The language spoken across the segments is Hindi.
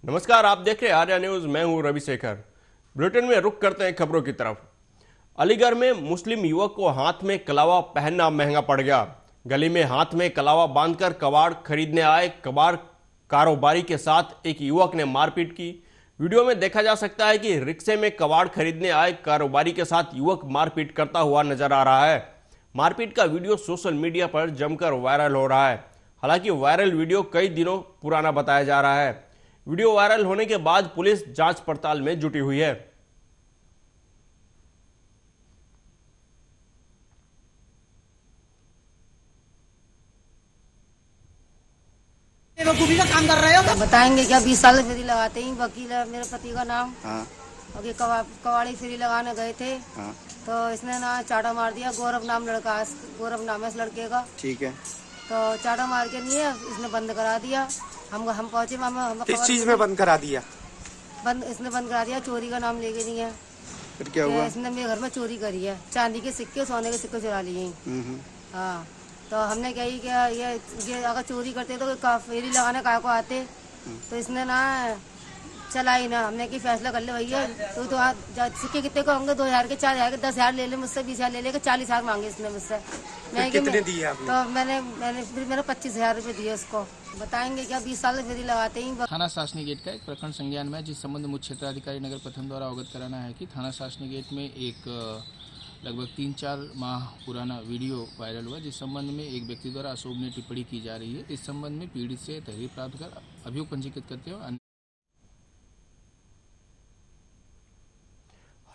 नमस्कार, आप देख रहे हैं आर्या न्यूज। मैं हूं रविशेखर। बुलेटिन में रुक करते हैं खबरों की तरफ। अलीगढ़ में मुस्लिम युवक को हाथ में कलावा पहनना महंगा पड़ गया। गले में हाथ में कलावा बांधकर कबाड़ खरीदने आए कबाड़ कारोबारी के साथ एक युवक ने मारपीट की। वीडियो में देखा जा सकता है कि रिक्शे में कबाड़ खरीदने आए कारोबारी के साथ युवक मारपीट करता हुआ नजर आ रहा है। मारपीट का वीडियो सोशल मीडिया पर जमकर वायरल हो रहा है। हालांकि वायरल वीडियो कई दिनों पुराना बताया जा रहा है। वीडियो वायरल होने के बाद पुलिस जांच पड़ताल में जुटी हुई है। बेवकूफी का काम कर रहे हो। बताएंगे क्या? 20 साल से फेरी लगाते ही वकील है मेरे पति का नाम। हाँ। और ये कबाड़ी फेरी लगाने गए थे। हाँ। तो इसने ना चाटा मार दिया। गौरव नाम लड़का है, गौरव नाम है इस लड़के का। ठीक है। तो चाटा मार के नहीं है, इसने बंद करा दिया। हम पहुंचे हम किस चीज में बंद करा दिया? इसने बंद करा दिया, चोरी का नाम लेके नहीं है। फिर क्या हुआ? इसने मेरे घर में चोरी करी है, चांदी के सिक्के सोने के सिक्के चुरा लिए। हाँ, तो हमने कही कि ये अगर चोरी करते तो फेरी लगाने काय को आते। तो इसने ना चला ही ना। हमने की फैसला कर ले भैया, तो सिक्के कितने को होंगे? 2000 के, 4000 के, 10,000 ले ले मुझसे, 20,000 ले लेके 40,000 मांगे इसने मुझसे। मैं कितने दिए आपने? तो मैंने 25,000 रुपए दिए उसको। बताएंगे क्या? 20 साल से फेरी लगाते ही। थाना शासनी गेट का एक प्रकरण संज्ञान में, जिस संबंध में मुख्य क्षेत्राधिकारी नगर प्रथम द्वारा अवगत कराना है कि थाना शासनी गेट में एक लगभग 3-4 माह पुराना वीडियो वायरल हुआ, जिस संबंध में एक व्यक्ति द्वारा अशोभनीय टिप्पणी की जा रही है। इस संबंध में पीड़ित से तहरीर प्राप्त कर अभियोग पंजीकृत करते हुए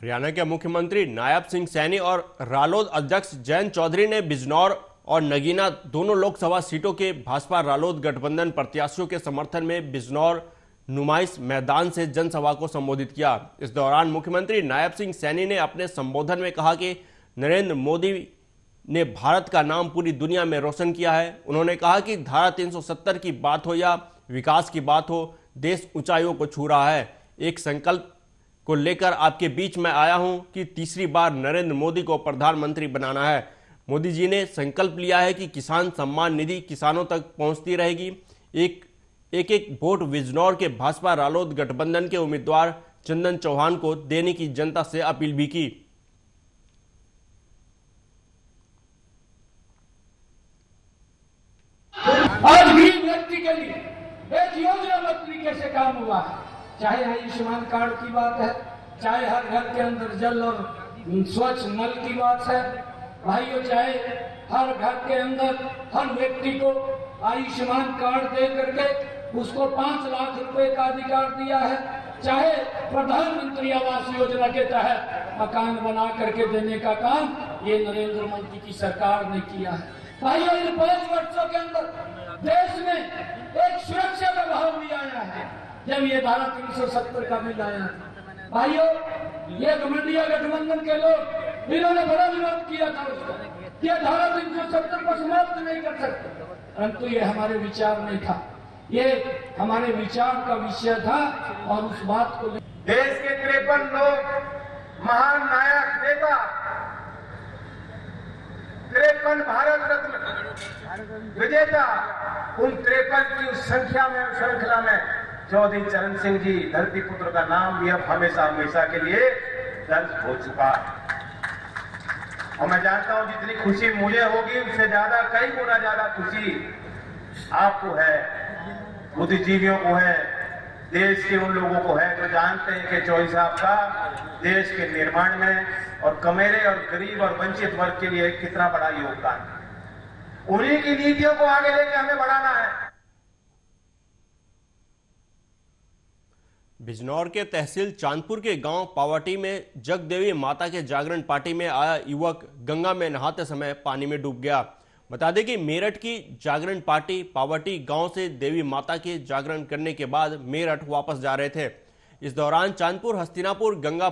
हरियाणा के मुख्यमंत्री नायब सिंह सैनी और रालोद अध्यक्ष जयंत चौधरी ने बिजनौर और नगीना दोनों लोकसभा सीटों के भाजपा रालोद गठबंधन प्रत्याशियों के समर्थन में बिजनौर नुमाइश मैदान से जनसभा को संबोधित किया। इस दौरान मुख्यमंत्री नायब सिंह सैनी ने अपने संबोधन में कहा कि नरेंद्र मोदी ने भारत का नाम पूरी दुनिया में रोशन किया है। उन्होंने कहा कि धारा 370 की बात हो या विकास की बात हो, देश ऊंचाइयों को छू रहा है। एक संकल्प को लेकर आपके बीच में आया हूं कि तीसरी बार नरेंद्र मोदी को प्रधानमंत्री बनाना है। मोदी जी ने संकल्प लिया है कि किसान सम्मान निधि किसानों तक पहुंचती रहेगी। एक वोट बिजनौर के भाजपा रालोद गठबंधन के उम्मीदवार चंदन चौहान को देने की जनता से अपील भी की। आज गरीब व्यक्ति के लिए एक योजना तरीके से काम हुआ है। चाहे आयुष्मान कार्ड की बात है, चाहे हर घर के अंदर जल और स्वच्छ नल की बात है भाइयों, चाहे हर घर के अंदर हर व्यक्ति को आयुष्मान कार्ड दे करके उसको 5 लाख रुपए का अधिकार दिया है, चाहे प्रधानमंत्री आवास योजना के तहत मकान बना करके देने का काम ये नरेंद्र मोदी की सरकार ने किया है। भाइयों, इन 5 वर्षों के अंदर देश में एक सुरक्षा का भाव भी आया है। जब ये धारा 370 का बिल आया था भाइयों, ये घमंडिया गठबंधन के लोग इन्होंने बड़ा विरोध किया था उसको, ये धारा 370 को समाप्त नहीं कर सकते, परंतु ये हमारे विचार नहीं था, ये हमारे विचार का विषय था। और उस बात को देश के 53 लोग महान नायक नेता, 53 भारत रत्न विजेता, उन 53 की उस संख्या में श्रृंखला में चौधरी चरण सिंह जी धरती पुत्र का नाम भी अब हमेशा हमेशा के लिए दर्ज हो चुका है। और मैं जानता हूं जितनी खुशी मुझे होगी उससे ज्यादा, कई गुना ज्यादा खुशी आपको है, बुद्धिजीवियों को है, देश के उन लोगों को है जो जानते हैं कि चौधरी साहब का देश के निर्माण में और कमेरे और गरीब और वंचित वर्ग के लिए कितना बड़ा योगदान है। उन्हीं की नीतियों को आगे लेके हमें बढ़ाना है। बिजनौर के तहसील चांदपुर के गांव पावटी में जगदेवी माता के जागरण पार्टी में आया युवक गंगा में नहाते समय पानी में डूब गया। बता दें कि मेरठ की जागरण पार्टी पावटी गांव से देवी माता के जागरण करने के बाद मेरठ वापस जा रहे थे। इस दौरान चांदपुर हस्तिनापुर गंगा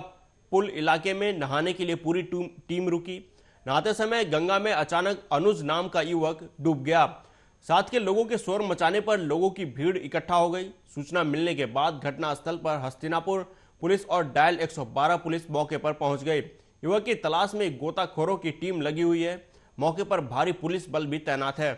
पुल इलाके में नहाने के लिए पूरी टीम रुकी। नहाते समय गंगा में अचानक अनुज नाम का युवक डूब गया। साथ के लोगों के शोर मचाने पर लोगों की भीड़ इकट्ठा हो गई। सूचना मिलने के बाद घटनास्थल पर हस्तिनापुर पुलिस और डायल 112 पुलिस मौके पर पहुंच गई। युवक की तलाश में गोताखोरों की टीम लगी हुई है। मौके पर भारी पुलिस बल भी तैनात है।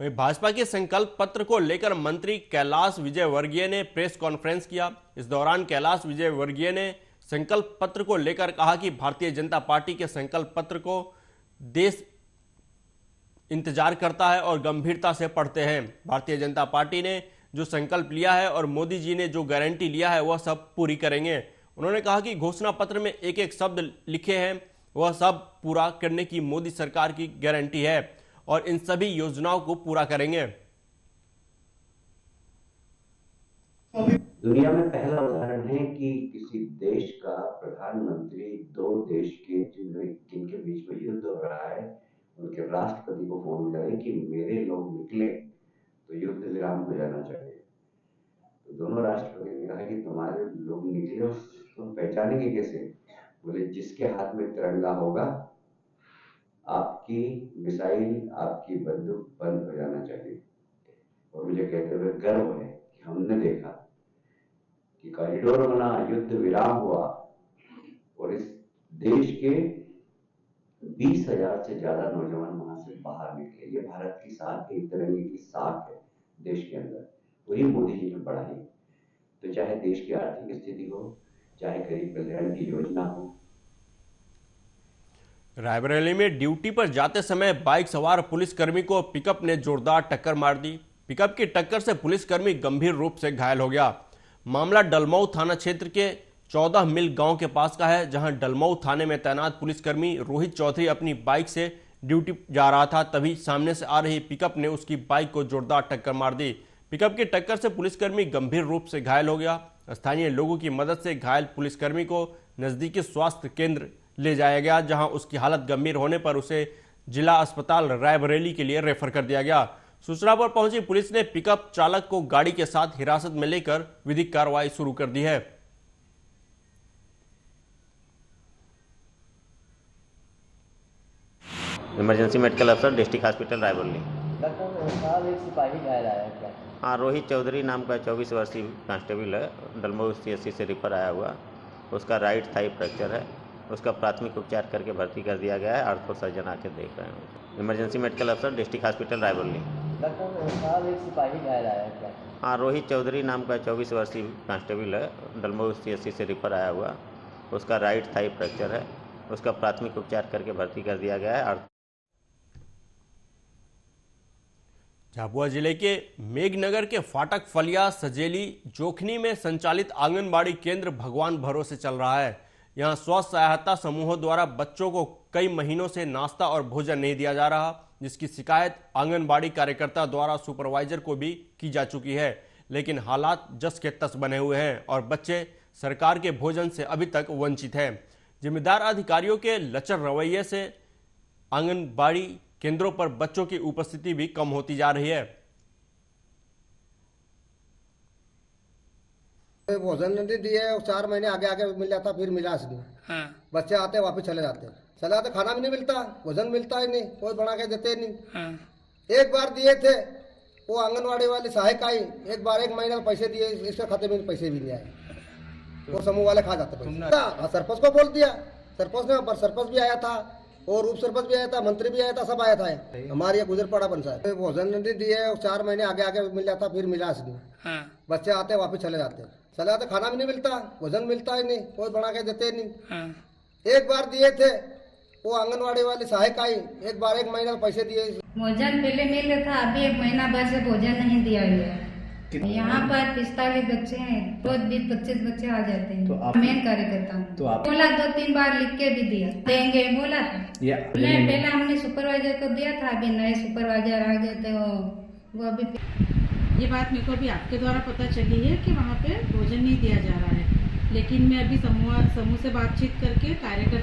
वहीं भाजपा के संकल्प पत्र को लेकर मंत्री कैलाश विजयवर्गीय ने प्रेस कॉन्फ्रेंस किया। इस दौरान कैलाश विजयवर्गीय ने संकल्प पत्र को लेकर कहा कि भारतीय जनता पार्टी के संकल्प पत्र को देश इंतजार करता है और गंभीरता से पढ़ते हैं। भारतीय जनता पार्टी ने जो संकल्प लिया है और मोदी जी ने जो गारंटी लिया है वह सब पूरी करेंगे। उन्होंने कहा कि घोषणा पत्र में एक एक शब्द लिखे हैं वह सब पूरा करने की मोदी सरकार की गारंटी है और इन सभी योजनाओं को पूरा करेंगे। दुनिया में पहला उदाहरण है कि किसी देश का प्रधानमंत्री दो देश के जिनके बीच में युद्ध हो रहा है उनके राष्ट्रपति को फोन करे कि मेरे लोग निकले तो युद्ध विराम हो जाना चाहिए। तो दोनों राष्ट्रपति ने कहा कि तुम्हारे लोग निकले तुम पहचानेंगे कैसे? बोले जिसके हाथ में तिरंगा होगा आपकी मिसाइल आपकी बंदूक बंद हो जाना चाहिए। और मुझे कहते हुए गर्व है कि हमने देखा कि कॉरिडोर बना, युद्ध विराम हुआ और इस देश के 20,000 से ज्यादा नौजवान वहां से बाहर निकले। ये भारत की साख है, तिरंगे की साख है देश के अंदर, वही मोदी जी ने बढ़ाई। तो चाहे देश की आर्थिक स्थिति हो, चाहे गरीब कल्याण की योजना हो। रायबरेली में ड्यूटी पर जाते समय बाइक सवार पुलिसकर्मी को पिकअप ने जोरदार टक्कर मार दी। पिकअप की टक्कर से पुलिसकर्मी गंभीर रूप से घायल हो गया। मामला डलमऊ थाना क्षेत्र के 14 मील गांव के पास का है, जहां डलमऊ थाने में तैनात पुलिसकर्मी रोहित चौधरी अपनी बाइक से ड्यूटी जा रहा था। तभी सामने से आ रही पिकअप ने उसकी बाइक को जोरदार टक्कर मार दी। पिकअप की टक्कर से पुलिसकर्मी गंभीर रूप से घायल हो गया। स्थानीय लोगों की मदद से घायल पुलिसकर्मी को नजदीकी स्वास्थ्य केंद्र ले जाया गया, जहां उसकी हालत गंभीर होने पर उसे जिला अस्पताल रायबरेली के लिए रेफर कर दिया गया। सूचना पर पहुंची पुलिस ने पिकअप चालक को गाड़ी के साथ हिरासत में लेकर विधिक कार्रवाई शुरू कर दी है। इमरजेंसी मेडिकल अफसर डिस्ट्रिक्ट हॉस्पिटल रायबरेली। डॉक्टर साहब एक सिपाही घायल आया है क्या? हाँ, रोहित चौधरी नाम का 24 वर्षीय कांस्टेबल है, डलमऊ CSC से रिफर आया हुआ। उसका राइट थाई फ्रैक्चर है। उसका प्राथमिक उपचार करके भर्ती कर दिया गया है। आर्थो सर्जन आके देख रहे हैं। इमरजेंसी मेडिकल अफसर डिस्ट्रिक्ट हॉस्पिटल रायबरेली। डॉक्टर साहब एक सिपाही घायल आया है क्या? हाँ, रोहित चौधरी नाम का 24 वर्षीय कांस्टेबल है, डलमऊ CSC से रिफर आया हुआ। उसका राइट थाई फ्रैक्चर है। उसका प्राथमिक उपचार करके भर्ती कर दिया गया है। झाबुआ जिले के मेघनगर के फाटक फलिया सजेली जोखनी में संचालित आंगनबाड़ी केंद्र भगवान भरोसे चल रहा है। यहां स्व सहायता समूहों द्वारा बच्चों को कई महीनों से नाश्ता और भोजन नहीं दिया जा रहा, जिसकी शिकायत आंगनबाड़ी कार्यकर्ता द्वारा सुपरवाइजर को भी की जा चुकी है। लेकिन हालात जस के तस बने हुए हैं और बच्चे सरकार के भोजन से अभी तक वंचित हैं। जिम्मेदार अधिकारियों के लचर रवैये से आंगनबाड़ी केंद्रों पर बच्चों की उपस्थिति भी कम होती जा रही है। भोजन नहीं दिए, 4 महीने आगे आगे मिल जाता, फिर मिला नहीं। हाँ। बच्चे आते वापस चले जाते, खाना भी नहीं मिलता, भोजन मिलता ही नहीं, कोई बना के देते नहीं। हाँ। एक बार दिए थे वो आंगनवाड़ी वाली सहायक आई, एक बार 1 महीना पैसे दिए, इसके खाते में पैसे भी नहीं आए, वो समूह वाले खा जाते पैसे। सरपंच को बोल दिया, सरपंच भी आया था और उप सरपंच भी आया था, मंत्री भी आया था, सब आया था। हमारे गुजर पड़ा पंचायत भोजन नहीं दिए, 4 महीने आगे आगे मिल जाता, फिर मिला नहीं। हाँ। बच्चे आते वापस चले जाते, खाना भी नहीं मिलता, भोजन मिलता ही नहीं, कोई बना के देते नहीं। हाँ। एक बार दिए थे वो आंगनवाड़ी वाली सहायक आई, एक बार 1 महीना पैसे दिए। भोजन पहले मिल रहा था, अभी 1 महीना बाद से भोजन नहीं दिया गया। यहाँ पर 45 बच्चे हैं, रोज 20-25 बच्चे आ जाते हैं। तो मेन कार्यकर्ता हूँ। तो आप बोला 2-3 बार लिख के भी दिया, देंगे बोला था। पहले हमने सुपरवाइजर को दिया था, अभी नए सुपरवाइजर आ गए थे, वो अभी। ये बात मेरे को अभी आपके द्वारा पता चली है कि वहाँ पे भोजन नहीं दिया जा रहा है, लेकिन मैं अभी समूह से बातचीत करके,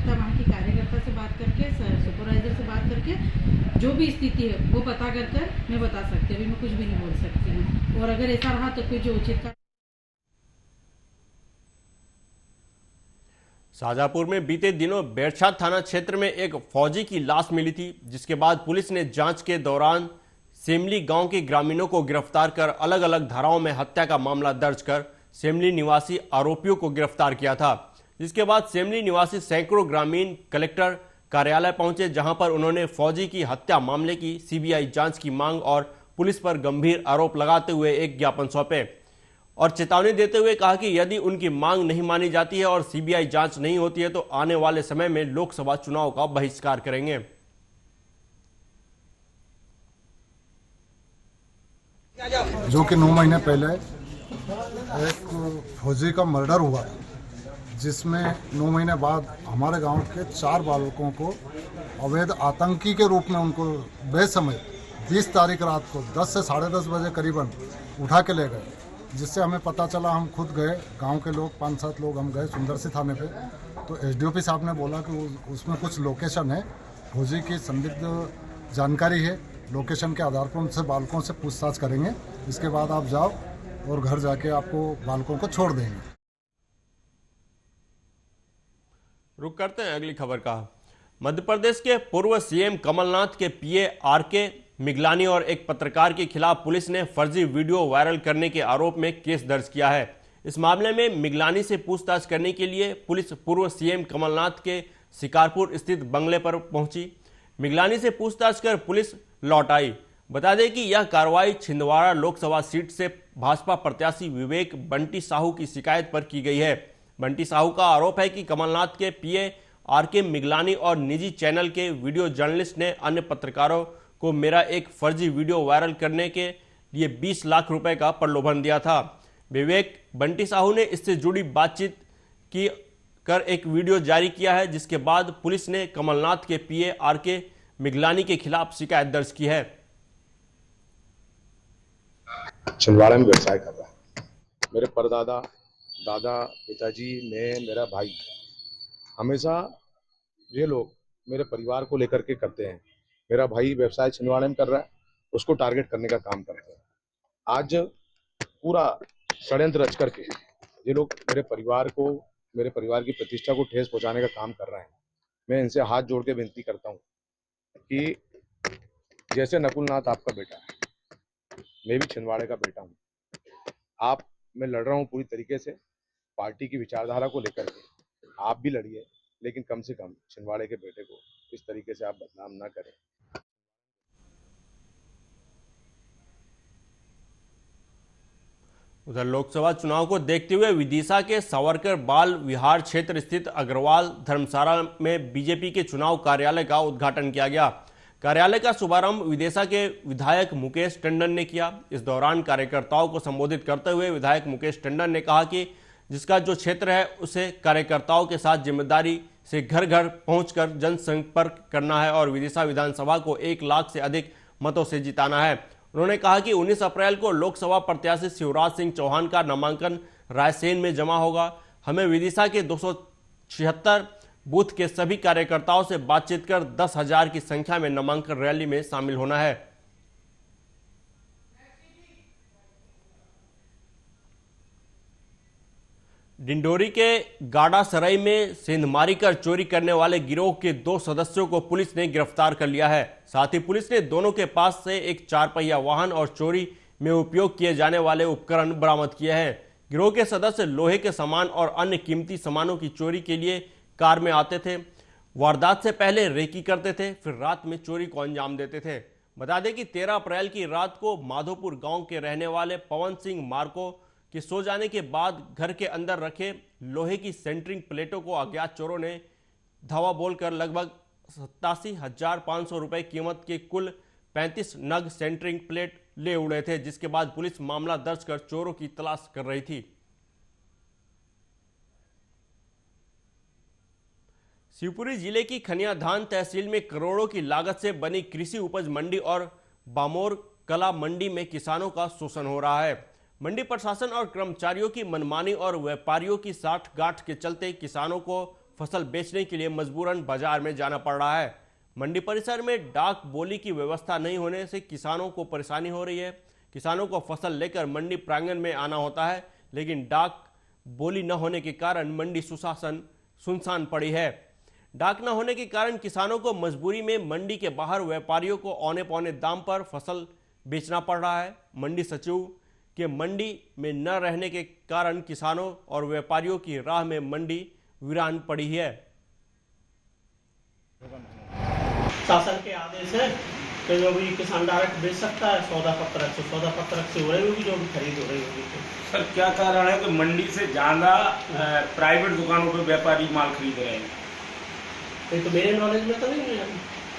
वहाँ की कार्यकर्ता से बात करके, सुपरवाइजर से बात करके जो भी स्थिति है वो पता कर मैं बता सकती हूँ। अभी मैं कुछ भी नहीं बोल सकती हूँ, और अगर ऐसा रहा तो फिर जो उचित। शाहजहांपुर में बीते दिनों बेरछा थाना क्षेत्र में एक फौजी की लाश मिली थी, जिसके बाद पुलिस ने जांच के दौरान सेमली गांव के ग्रामीणों को गिरफ्तार कर अलग अलग धाराओं में हत्या का मामला दर्ज कर सेमली निवासी आरोपियों को गिरफ्तार किया था। जिसके बाद सेमली निवासी सैकड़ों ग्रामीण कलेक्टर कार्यालय पहुंचे, जहां पर उन्होंने फौजी की हत्या मामले की CBI जांच की मांग और पुलिस पर गंभीर आरोप लगाते हुए एक ज्ञापन सौंपे और चेतावनी देते हुए कहा कि यदि उनकी मांग नहीं मानी जाती है और सीबीआई जांच नहीं होती है तो आने वाले समय में लोकसभा चुनाव का बहिष्कार करेंगे। जो कि 9 महीने पहले एक फौजी का मर्डर हुआ, जिसमें 9 महीने बाद हमारे गांव के 4 बालकों को अवैध आतंकी के रूप में उनको बेसमय 20 तारीख रात को 10 से 10:30 बजे करीबन उठा के ले गए, जिससे हमें पता चला। हम खुद गए, गांव के लोग 5-7 लोग हम गए सुंदरसी थाने पे, तो एसडीओपी साहब ने बोला कि उसमें कुछ लोकेशन है, फौजी की संदिग्ध जानकारी है, लोकेशन के आधार पर उनसे बालकों से पूछताछ करेंगे, इसके बाद आप जाओ और घर जाके आपको बालकों को छोड़ देंगे। रुक करते हैं अगली खबर का। मध्य प्रदेश के पूर्व सीएम कमलनाथ के पीए आरके मिगलानी और एक पत्रकार के खिलाफ पुलिस ने फर्जी वीडियो वायरल करने के आरोप में केस दर्ज किया है। इस मामले में मिगलानी से पूछताछ करने के लिए पुलिस पूर्व सीएम कमलनाथ के शिकारपुर स्थित बंगले पर पहुंची। मिगलानी से पूछताछ कर पुलिस लौट आई। बता दें कि यह कार्रवाई छिंदवाड़ा लोकसभा सीट से भाजपा प्रत्याशी विवेक बंटी साहू की शिकायत पर की गई है। बंटी साहू का आरोप है कि कमलनाथ के पीए आरके मिगलानी और निजी चैनल के वीडियो जर्नलिस्ट ने अन्य पत्रकारों को मेरा एक फर्जी वीडियो वायरल करने के लिए 20 लाख रुपए का प्रलोभन दिया था। विवेक बंटी साहू ने इससे जुड़ी बातचीत की कर एक वीडियो जारी किया है, जिसके बाद पुलिस ने कमलनाथ के पीए आरके मिगलानी के खिलाफ शिकायत दर्ज की है। छिंदवाड़ा में व्यवसाय कर रहा है। मेरे परदादा, दादा, पिताजी, मैं, मेरा भाई, हमेशा ये लोग मेरे परिवार को लेकर के करते हैं। मेरा भाई व्यवसाय छिंदवाड़ा में कर रहा है, उसको टारगेट करने का काम करते हैं। आज पूरा षड्यंत्र रच करके ये लोग मेरे परिवार की प्रतिष्ठा को ठेस पहुंचाने का काम कर रहे हैं। मैं इनसे हाथ जोड़ के विनती करता हूं कि जैसे नकुलनाथ आपका बेटा है, मैं भी छिंदवाड़े का बेटा हूं। मैं लड़ रहा हूं पूरी तरीके से पार्टी की विचारधारा को लेकर के। आप भी लड़िए, लेकिन कम से कम छिंदवाड़े के बेटे को इस तरीके से आप बदनाम ना करें। उधर लोकसभा चुनाव को देखते हुए विदिशा के सावरकर बाल विहार क्षेत्र स्थित अग्रवाल धर्मशाला में बीजेपी के चुनाव कार्यालय का उद्घाटन किया गया। कार्यालय का शुभारंभ विदिशा के विधायक मुकेश टंडन ने किया। इस दौरान कार्यकर्ताओं को संबोधित करते हुए विधायक मुकेश टंडन ने कहा कि जिसका जो क्षेत्र है उसे कार्यकर्ताओं के साथ जिम्मेदारी से घर घर पहुंचकर जनसंपर्क करना है और विदिशा विधानसभा को 1 लाख से अधिक मतों से जिताना है। उन्होंने कहा कि 19 अप्रैल को लोकसभा प्रत्याशी शिवराज सिंह चौहान का नामांकन रायसेन में जमा होगा। हमें विदिशा के 276 बूथ के सभी कार्यकर्ताओं से बातचीत कर 10,000 की संख्या में नामांकन रैली में शामिल होना है। डिंडोरी के गाड़ासराय में सेंधमारी कर चोरी करने वाले गिरोह के 2 सदस्यों को पुलिस ने गिरफ्तार कर लिया है। साथ ही पुलिस ने दोनों के पास से एक 4 पहिया वाहन और चोरी में उपयोग किए जाने वाले उपकरण बरामद किए हैं। गिरोह के सदस्य लोहे के सामान और अन्य कीमती सामानों की चोरी के लिए कार में आते थे। वारदात से पहले रेकी करते थे, फिर रात में चोरी को अंजाम देते थे। बता दें कि 13 अप्रैल की रात को माधोपुर गांव के रहने वाले पवन सिंह मार्को कि सो जाने के बाद घर के अंदर रखे लोहे की सेंटरिंग प्लेटों को अज्ञात चोरों ने धावा बोलकर लगभग 87,500 रुपए कीमत के कुल 35 नग सेंटरिंग प्लेट ले उड़े थे, जिसके बाद पुलिस मामला दर्ज कर चोरों की तलाश कर रही थी। शिवपुरी जिले की खनियाधान तहसील में करोड़ों की लागत से बनी कृषि उपज मंडी और बामोर कला मंडी में किसानों का शोषण हो रहा है। मंडी प्रशासन और कर्मचारियों की मनमानी और व्यापारियों की साठगांठ के चलते किसानों को फसल बेचने के लिए मजबूरन बाजार में जाना पड़ रहा है। मंडी परिसर में डाक बोली की व्यवस्था नहीं होने से किसानों को परेशानी हो रही है। किसानों को फसल लेकर मंडी प्रांगण में आना होता है, लेकिन डाक बोली न होने के कारण मंडी सुनसान पड़ी है। डाक न होने के कारण किसानों को मजबूरी में मंडी के बाहर व्यापारियों को औने पौने दाम पर फसल बेचना पड़ रहा है। मंडी सचिव के मंडी में न रहने के कारण किसानों और व्यापारियों की राह में मंडी वीरान पड़ी है। शासन के आदेश है कि जो भी किसान डायरेक्ट बेच सकता है सौदा पत्रक से हो रही होगी, जो भी खरीद हो रही होगी। सर क्या कारण है कि मंडी से ज़्यादा प्राइवेट दुकानों पे व्यापारी माल खरीद रहे हैं? ये तो मेरे नॉलेज में तो नहीं है।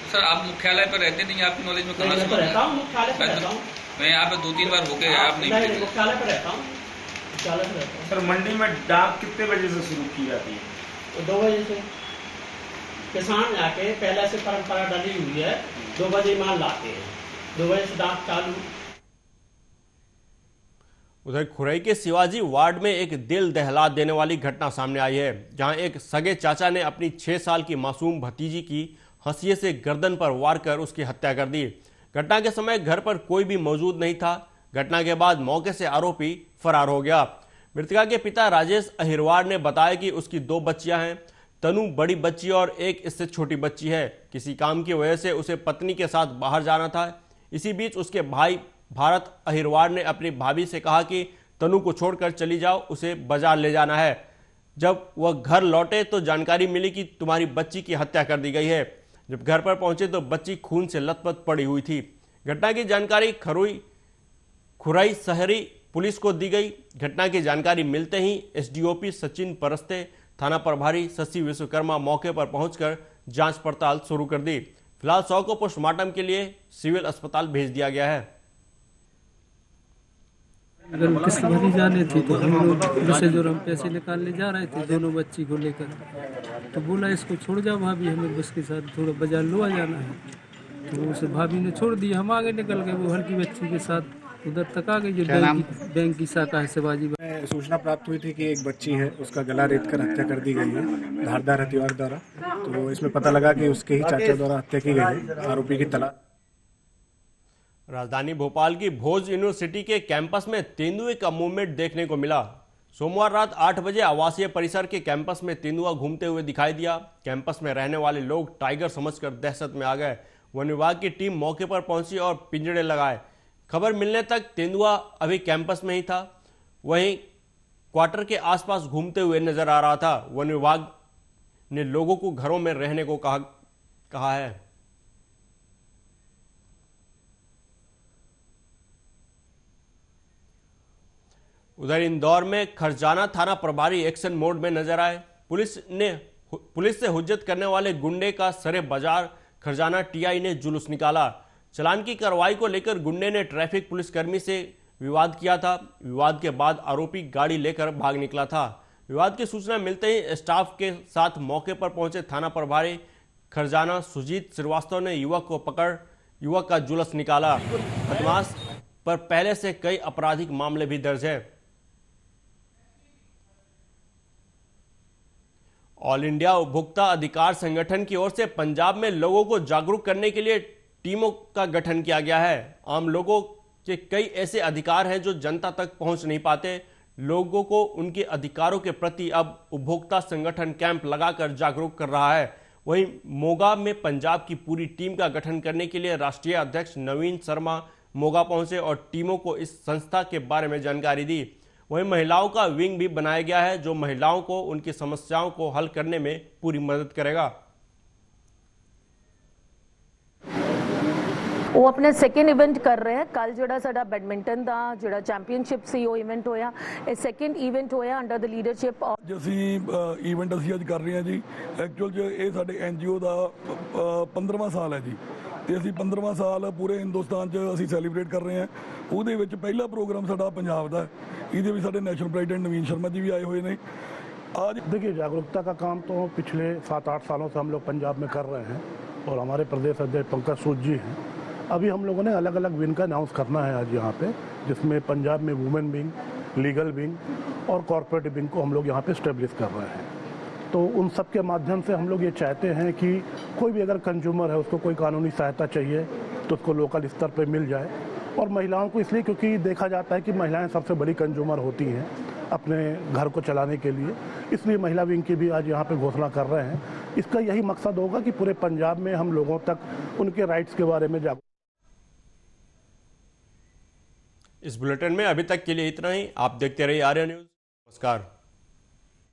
सर आप मुख्यालय पर रहते नहीं, आपकी नॉलेज में कहाँ मैं तो रहता हूँ, मुख्यालय पर रहता हूँ। मैं यहाँ पे 2-3 बार होके आप नहीं मुख्यालय पर रहता हूँ। सर मंडी में डाक कितने बजे से शुरू की जाती है? तो 2 बजे से किसान जाके पहले से परंपरा डली हुई है, 2 बजे माल लाते हैं, 2 बजे से डाक चालू। उधर खुरई के शिवाजी वार्ड में एक दिल दहला देने वाली घटना सामने आई है, जहां एक सगे चाचा ने अपनी 6 साल की मासूम भतीजी की हंसिये से गर्दन पर वार कर उसकी हत्या कर दी। घटना के समय घर पर कोई भी मौजूद नहीं था। घटना के बाद मौके से आरोपी फरार हो गया। मृतका के पिता राजेश अहिरवार ने बताया कि उसकी 2 बच्चियां हैं, तनु बड़ी बच्ची और एक इससे छोटी बच्ची है। किसी काम की वजह से उसे पत्नी के साथ बाहर जाना था। इसी बीच उसके भाई भारत अहिरवार ने अपनी भाभी से कहा कि तनु को छोड़कर चली जाओ, उसे बाजार ले जाना है। जब वह घर लौटे तो जानकारी मिली कि तुम्हारी बच्ची की हत्या कर दी गई है। जब घर पर पहुंचे तो बच्ची खून से लथपथ पड़ी हुई थी। घटना की जानकारी खुरई शहरी पुलिस को दी गई। घटना की जानकारी मिलते ही एसडीओपी सचिन परस्ते, थाना प्रभारी शशि विश्वकर्मा मौके पर पहुंचकर जांच पड़ताल शुरू कर दी। फिलहाल शव को पोस्टमार्टम के लिए सिविल अस्पताल भेज दिया गया है। अगर वो किस्त भरी जाने थी तो हम लोग जैसे जो हम पैसे निकालने जा रहे थे दोनों बच्ची को लेकर, तो बोला इसको छोड़ जाओ भाभी, हमें बस के साथ थोड़ा बाजार लोआ जाना है। तो उसे भाभी ने छोड़ दिया, हम आगे निकल गए, वो हल्की बच्ची के साथ उधर तक आ गई जो बैंक की शाखा है शिवाजी। सूचना प्राप्त हुई थी कि एक बच्ची है, उसका गला रेत कर हत्या कर दी गई है धारदार हथियार द्वारा। तो इसमें पता लगा कि उसके ही चाचा द्वारा हत्या की गई है। आरोपी की तलाश। राजधानी भोपाल की भोज यूनिवर्सिटी के कैंपस में तेंदुए का मूवमेंट देखने को मिला। सोमवार रात 8 बजे आवासीय परिसर के कैंपस में तेंदुआ घूमते हुए दिखाई दिया। कैंपस में रहने वाले लोग टाइगर समझकर दहशत में आ गए। वन विभाग की टीम मौके पर पहुंची और पिंजड़े लगाए। खबर मिलने तक तेंदुआ अभी कैंपस में ही था, वहीं क्वार्टर के आसपास घूमते हुए नजर आ रहा था। वन विभाग ने लोगों को घरों में रहने को कहा है। उधर इंदौर में खरजाना थाना प्रभारी एक्शन मोड में नजर आए। पुलिस से हुज्जत करने वाले गुंडे का सरे बाजार खरजाना टीआई ने जुलूस निकाला। चालान की कार्रवाई को लेकर गुंडे ने ट्रैफिक पुलिसकर्मी से विवाद किया था। विवाद के बाद आरोपी गाड़ी लेकर भाग निकला था। विवाद की सूचना मिलते ही स्टाफ के साथ मौके पर पहुंचे थाना प्रभारी खरजाना सुजीत श्रीवास्तव ने युवक को पकड़ युवक का जुलूस निकाला। बदमाश पर पहले से कई आपराधिक मामले भी दर्ज है। ऑल इंडिया उपभोक्ता अधिकार संगठन की ओर से पंजाब में लोगों को जागरूक करने के लिए टीमों का गठन किया गया है। आम लोगों के कई ऐसे अधिकार हैं जो जनता तक पहुंच नहीं पाते। लोगों को उनके अधिकारों के प्रति अब उपभोक्ता संगठन कैंप लगाकर जागरूक कर रहा है। वहीं मोगा में पंजाब की पूरी टीम का गठन करने के लिए राष्ट्रीय अध्यक्ष नवीन शर्मा मोगा पहुंचे और टीमों को इस संस्था के बारे में जानकारी दी। वहीं महिलाओं का विंग भी बनाया गया है जो महिलाओं को उनकी समस्याओं को हल करने में पूरी मदद करेगा। वो अपने सेकेंड इवेंट कर रहे हैं। कल जोड़ा साडा बैडमिंटन का जोड़ा चैंपियनशिप सी वो इवेंट होया। ਇਹ ਸੈਕੰਡ ਇਵੈਂਟ ਹੋਇਆ ਅੰਡਰ ਦ ਲੀਡਰਸ਼ਿਪ ਅੱਜ ਅਸੀਂ ਇਵੈਂਟ ਅਸੀਂ ਅੱਜ ਕਰ ਰਹੇ ਹਾਂ ਜੀ। ਐਕਚੁਅਲ 'ਚ ਇਹ ਸਾਡੇ ਐਨਜੀਓ ਦਾ 15ਵਾਂ ਸਾਲ ਹੈ ਜੀ ਤੇ ਅਸੀਂ 15ਵਾਂ ਸਾਲ ਪੂਰੇ ਹਿੰਦੁਸਤਾਨ 'ਚ ਅਸੀਂ ਸੈਲੀਬ੍ਰੇਟ ਕਰ ਰਹੇ ਹਾਂ। ਉਹਦੇ ਵਿੱਚ ਪਹਿਲਾ ਪ੍ਰੋਗਰਾਮ ਸਾਡਾ ਪੰਜਾਬ ਦਾ ਹੈ। ਇਹਦੇ ਵਿੱਚ ਸਾਡੇ ਨੈਸ਼ਨਲ प्रेसिडेंट नवीन शर्मा जी भी आए हुए हैं। आज देखिए जागरूकता का काम तो पिछले 7-8 सालों से हम लोग पंजाब में कर रहे हैं और हमारे प्रदेश अध्यक्ष पंकज सूद जी हैं। अभी हम लोगों ने अलग अलग विंग का अनाउंस करना है आज यहाँ पे, जिसमें पंजाब में वुमेन विंग, लीगल विंग और कॉर्पोरेट विंग को हम लोग यहाँ पे स्टेब्लिश कर रहे हैं। तो उन सब के माध्यम से हम लोग ये चाहते हैं कि कोई भी अगर कंज्यूमर है उसको कोई कानूनी सहायता चाहिए तो उसको लोकल स्तर पर मिल जाए। और महिलाओं को इसलिए क्योंकि देखा जाता है कि महिलाएं सबसे बड़ी कंज्यूमर होती हैं अपने घर को चलाने के लिए, इसलिए महिला विंग की भी आज यहाँ पे घोषणा कर रहे हैं। इसका यही मकसद होगा कि पूरे पंजाब में हम लोगों तक उनके राइट्स के बारे में जागरूक। इस बुलेटिन में अभी तक के लिए इतना ही। आप देखते रहिए आर्या न्यूज़। नमस्कार।